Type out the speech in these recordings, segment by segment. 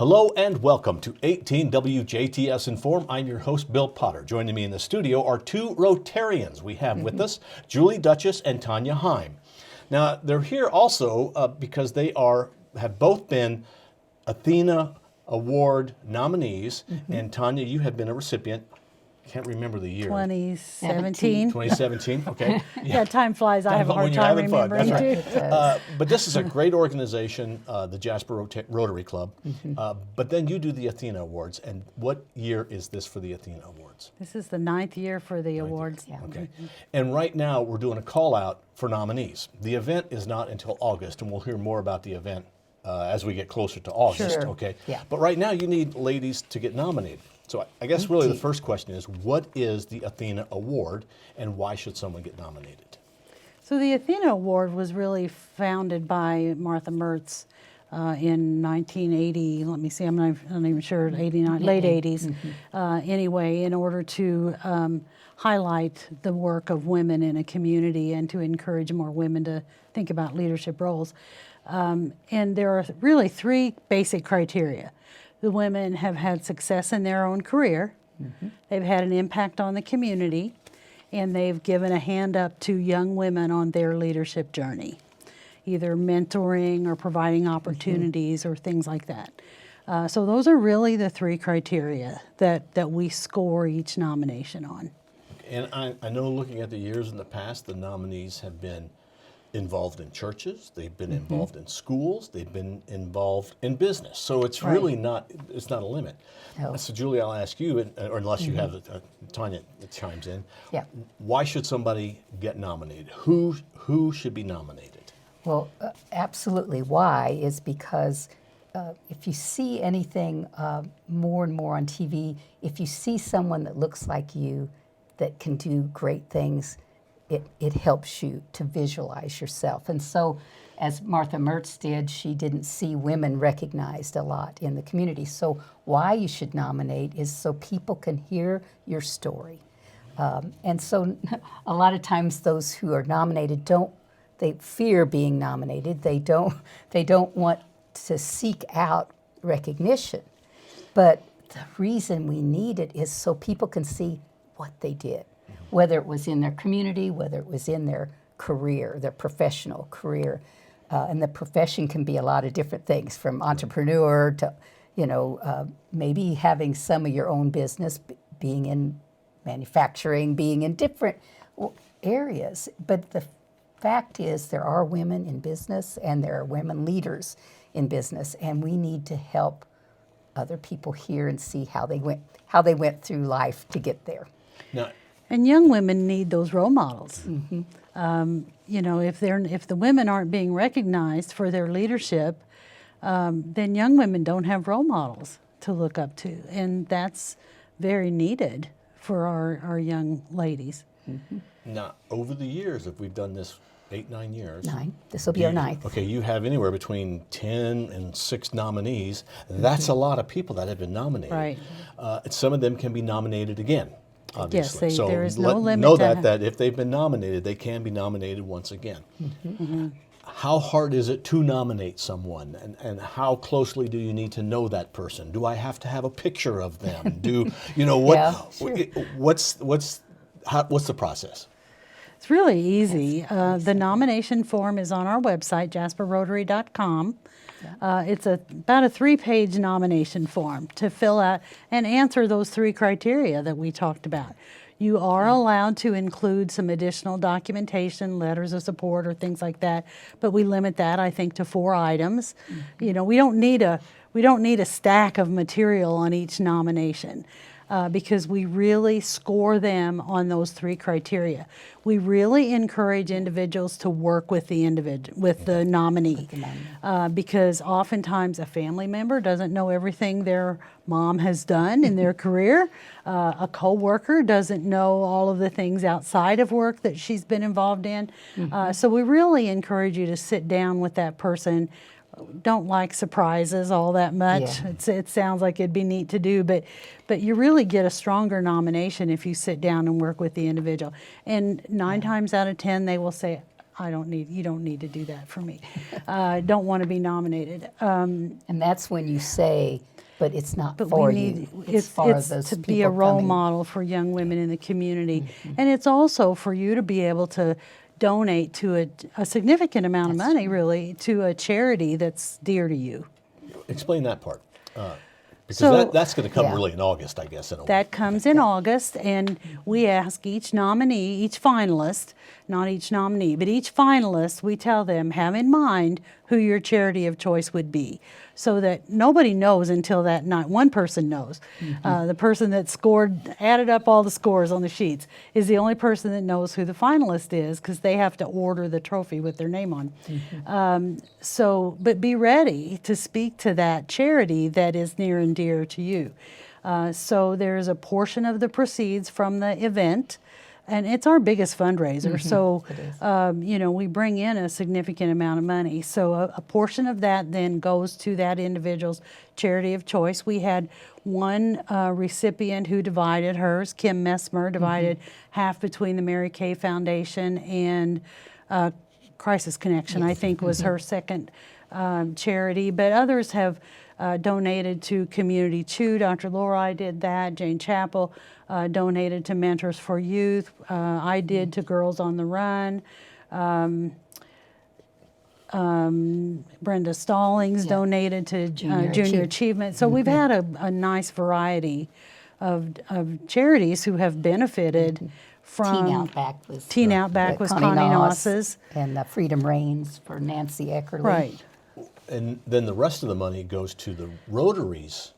Hello and welcome to 18 WJTS Inform. I'm your host, Bill Potter. Joining me in the studio are two Rotarians. We have with us Julie Dutchess and Tonya Heim. Now, they're here also because they have both been Athena Award nominees, and Tonya, you have been a recipient. Can't remember the year. 2017. 2017, okay. Yeah, time flies. I have a hard time remembering too. But this is a great organization, the Jasper Rotary Club. But then you do the Athena Awards. And what year is this for the Athena Awards? This is the 9th year for the awards. Yeah. Okay. And right now we're doing a call out for nominees. The event is not until August, and we'll hear more about the event as we get closer to August. Sure. Okay. Yeah. But right now you need ladies to get nominated. So I guess really the first question is, what is the Athena Award and why should someone get nominated? So the Athena Award was really founded by Martha Mertz in 1980. Let me see, I'm not even sure, 89, late 80s. Anyway, in order to highlight the work of women in a community and to encourage more women to think about leadership roles. And there are really three basic criteria. The women have had success in their own career, they've had an impact on the community, and they've given a hand up to young women on their leadership journey, either mentoring or providing opportunities or things like that. So those are really the three criteria that we score each nomination on. And I know looking at the years in the past, the nominees have been involved in churches, they've been involved in schools, they've been involved in business. So it's really not a limit. No. So Julie, I'll ask you, or unless you have Tonya that chimes in, why should somebody get nominated? Who should be nominated? Well, absolutely. Why is because if you see anything more and more on TV, if you see someone that looks like you that can do great things, it helps you to visualize yourself. And so, as Martha Mertz did, she didn't see women recognized a lot in the community. So why you should nominate is so people can hear your story. And so a lot of times those who are nominated they fear being nominated. They don't want to seek out recognition. But the reason we need it is so people can see what they did, whether it was in their community, whether it was in their career, their professional career. And the profession can be a lot of different things, from entrepreneur to, maybe having some of your own business, being in manufacturing, being in different areas. But the fact is there are women in business and there are women leaders in business, and we need to help other people hear and see how they went through life to get there. Now, and young women need those role models. If the women aren't being recognized for their leadership, then young women don't have role models to look up to, and that's very needed for our young ladies. Now, over the years, if we've done this 8-9 years. 9. This will be our 9th. Okay, you have anywhere between 10 and 6 nominees. That's a lot of people that have been nominated. Right. Some of them can be nominated again, obviously. Yes, So there is no limit. Know that if they've been nominated, they can be nominated once again. How hard is it to nominate someone, and how closely do you need to know that person? Do I have to have a picture of them? What's the process? It's really easy. The nomination form is on our website, jasperrotary.com. It's about a 3-page nomination form to fill out and answer those 3 criteria that we talked about. You are allowed to include some additional documentation, letters of support or things like that, but we limit that, I think, to 4 items. We don't need a stack of material on each nomination. Because we really score them on those 3 criteria. We really encourage individuals to work with the nominee, because oftentimes a family member doesn't know everything their mom has done in their career. A coworker doesn't know all of the things outside of work that she's been involved in. So we really encourage you to sit down with that person. Don't like surprises all that much. Yeah. It sounds like it'd be neat to do, but you really get a stronger nomination if you sit down and work with the individual. And 9 times out of 10, they will say, you don't need to do that for me. I don't want to be nominated. And that's when you say, but it's not But for we need you. It's for those to people be a role coming. model for young women in the community, and it's also for you to be able to donate to a significant amount of money, really, to a charity that's dear to you. Explain that part. Because So- that's going to come Yeah. really in August, I guess. In a way. That comes in August, and we ask each nominee, each finalist, not each nominee, but each finalist, we tell them, have in mind who your charity of choice would be, so that nobody knows until that night. One person knows. The person that added up all the scores on the sheets, is the only person that knows who the finalist is, because they have to order the trophy with their name on. But be ready to speak to that charity that is near and dear to you. So there's a portion of the proceeds from the event, and it's our biggest fundraiser. So, we bring in a significant amount of money. So a portion of that then goes to that individual's charity of choice. We had one recipient who divided hers, Kim Messmer, divided half between the Mary Kay Foundation and Crisis Connection, I think was her second charity. But others have donated to Community Chew. Dr. Lori did that. Jane Chappell donated to Mentors for Youth. I did to Girls on the Run. Brenda Stallings donated to Junior Achievement. So we've had a nice variety of charities who have benefited from Teen Outback was Connie Connie Noss, Noss's. and Freedom Reigns for Nancy Eckerly. Right. And then the rest of the money goes to the Rotaries.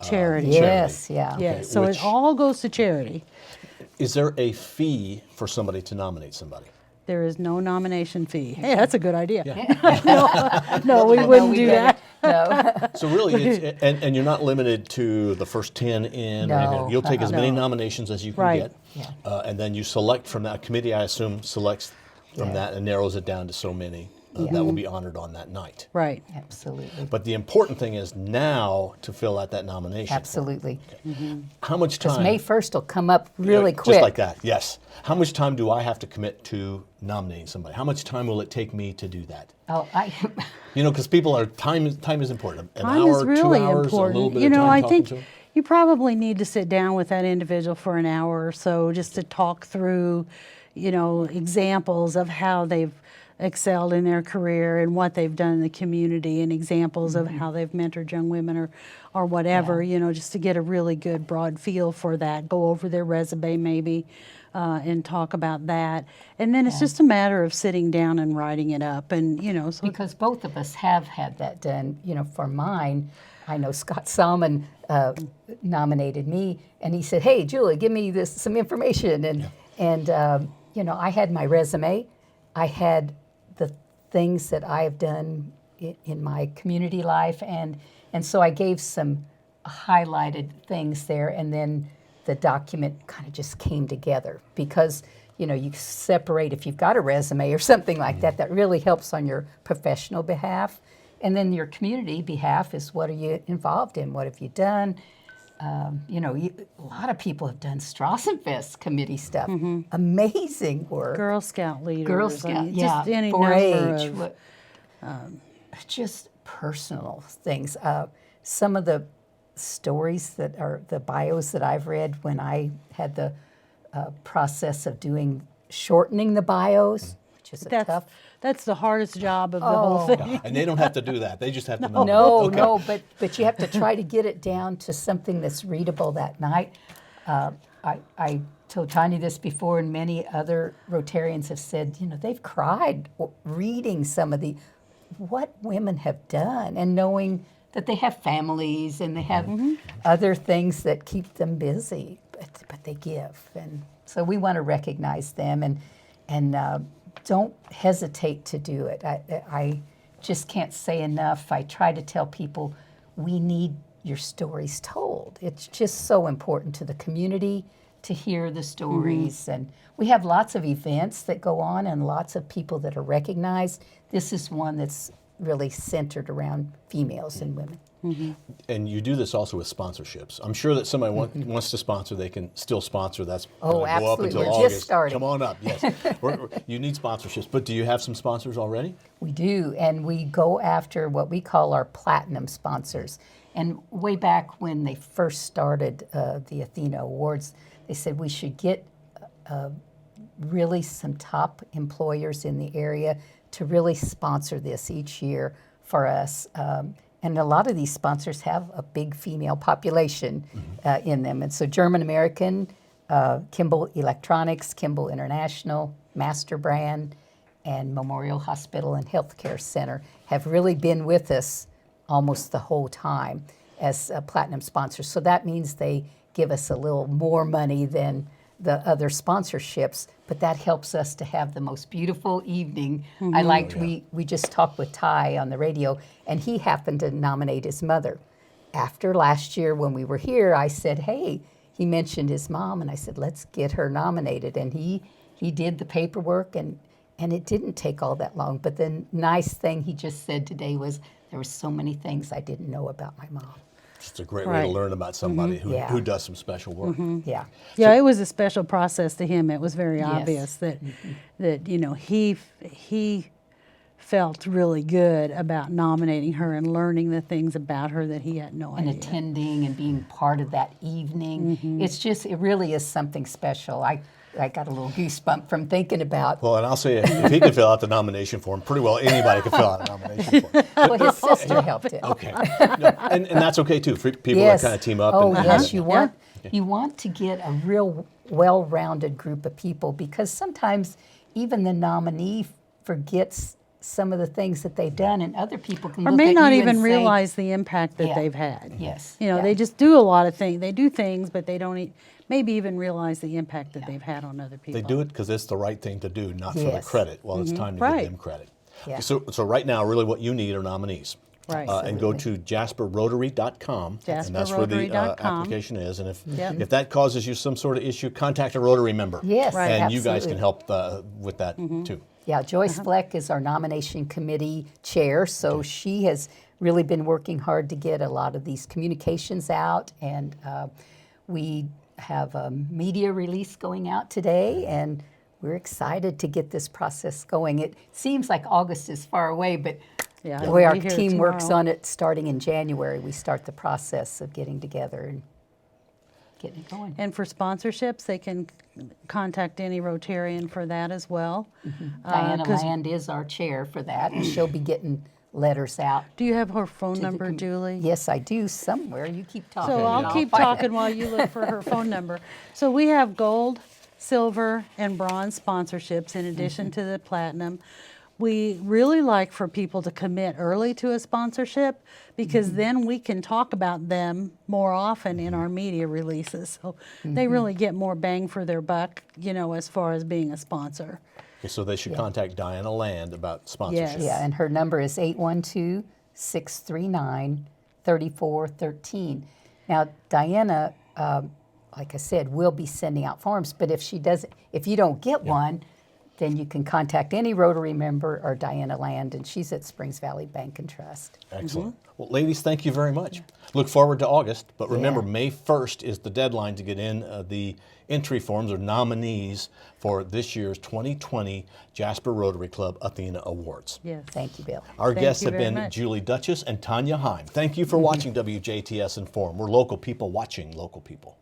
Charity. Yes, yeah. Yes, so which- it all goes to charity. Is there a fee for somebody to nominate somebody? There is no nomination fee. Hey, that's a good idea. Yeah. No, we wouldn't do that. No. So really, and you're not limited to the first 10 in. or anything. No, You'll take as many no. nominations as you can Right. get. Yeah. And then you select from that committee, I assume, selects from that and narrows it down to so many that will be honored on that night. Right. Absolutely. But the important thing is now to fill out that nomination. Absolutely. How much Because time? May 1st will come up really quick. Just like that, yes. How much time do I have to commit to nominating somebody? How much time will it take me to do that? Oh, Because people are, time is important. An Time hour, is really 2 hours, important. a little bit of time I talking think to them. you probably need to sit down with that individual for an hour or so just to talk through, examples of how they've excelled in their career and what they've done in the community, and examples of how they've mentored young women or whatever, just to get a really good broad feel for that. Go over their resume maybe and talk about that. And then it's just a matter of sitting down and writing it up. And, so because both of us have had that done. For mine, I know Scott Salmon nominated me, and he said, "Hey, Julie, give me some information." And I had my resume, I had the things that I have done in my community life, and so I gave some highlighted things there, and then the document kind of just came together because you separate if you've got a resume or something like that really helps on your professional behalf, and then your community behalf is what are you involved in, what have you done. A lot of people have done Strassenfest committee stuff. Amazing work. Girl Scout leaders. Girl Scout, just any 4-H, number just personal things. Some of the stories that are the bios that I've read when I had the process of shortening the bios, which is That's the hardest job of the whole thing. And they don't have to do that. They just have to know. No, but you have to try to get it down to something that's readable that night. I told Tonya this before, and many other Rotarians have said, they've cried reading some of what women have done and knowing that they have families and they have other things that keep them busy, but they give. And so we want to recognize them and don't hesitate to do it. I just can't say enough. I try to tell people we need your stories told. It's just so important to the community to hear the stories. And we have lots of events that go on and lots of people that are recognized. This is one that's really centered around females and women. And you do this also with sponsorships. I'm sure that somebody wants to sponsor, they can still sponsor. That's Oh, gonna go up absolutely. until We're August. just starting. Come on up, yes. You need sponsorships, but do you have some sponsors already? We do, and we go after what we call our platinum sponsors. And way back when they first started the Athena Awards, they said we should get really some top employers in the area to really sponsor this each year for us. And a lot of these sponsors have a big female population in them. And so German American, Kimball Electronics, Kimball International, Master Brand, and Memorial Hospital and Healthcare Center have really been with us almost the whole time as platinum sponsors. So that means they give us a little more money than the other sponsorships, but that helps us to have the most beautiful evening. I liked, we just talked with Ty on the radio, and he happened to nominate his mother. After last year when we were here, I said, hey, he mentioned his mom, and I said, let's get her nominated. And he did the paperwork, and it didn't take all that long. But the nice thing he just said today was, there were so many things I didn't know about my mom. It's a great way to learn about somebody who does some special work. Yeah. Yeah, it was a special process to him. It was very Yes. obvious that you know he felt really good about nominating her and learning the things about her that he had no And idea. attending and being part of that evening. It's just, it really is something special. I got a little goosebump from thinking about. Well, and I'll say, if he can fill out the nomination form, pretty well anybody can fill out a nomination form. Well, his sister helped him. Okay. No, and that's okay too, for people that kind of team up. Oh, and yes, you want to get a real well-rounded group of people, because sometimes even the nominee forgets some of the things that they've done, and other people can or look may at not you even and say, realize the impact that Yeah. they've had. Yes. You know, Yeah. they just do a lot of things. They do things, but they don't maybe even realize the impact that they've had on other people. They do it because it's the right thing to do, not for the Yes. credit. Well, it's time to Right. give them credit. Yeah. So right now, really what you need are nominees. Right. And go to jasperrotary.com, and that's where the jasperrotary.com. application is. And Yep. if that causes you some sort of issue, contact a Rotary member. Yes, Right. And you guys can absolutely. help with that too. Yeah, Joyce Fleck is our nomination committee chair, so she has really been working hard to get a lot of these communications out, and we have a media release going out today, and we're excited to get this process going. It seems like August is far away, but Yeah, the way I'll our be here team works tomorrow. on it, starting in January, we start the process of getting together and getting it going. And for sponsorships, they can contact any Rotarian for that as well. Diana 'cause- Land is our chair for that, and she'll be getting letters out. Do you have her phone to the number, Julie? Yes, I do, somewhere. You keep talking. So and I'll keep find it. talking while you look for her phone number. So we have gold, silver, and bronze sponsorships in addition to the platinum. We really like for people to commit early to a sponsorship, because then we can talk about them more often in our media releases. So they really get more bang for their buck, you know, as far as being a sponsor. Okay, so they should contact Diana Land about sponsorship. Yeah, and her number is 812-639-3413. Now, Diana, like I said, will be sending out forms, but if you don't get one, then you can contact any Rotary member or Diana Land, and she's at Springs Valley Bank and Trust. Excellent. Well, ladies, thank you very much. Look forward to August, but remember, Yeah. May 1st is the deadline to get in the entry forms or nominees for this year's 2020 Jasper Rotary Club Athena Awards. Yes. Thank you, Bill. Our Thank guests you have very been much. Julie Dutchess and Tonya Heim. Thank you for watching WJTS in Form. We're local people watching local people.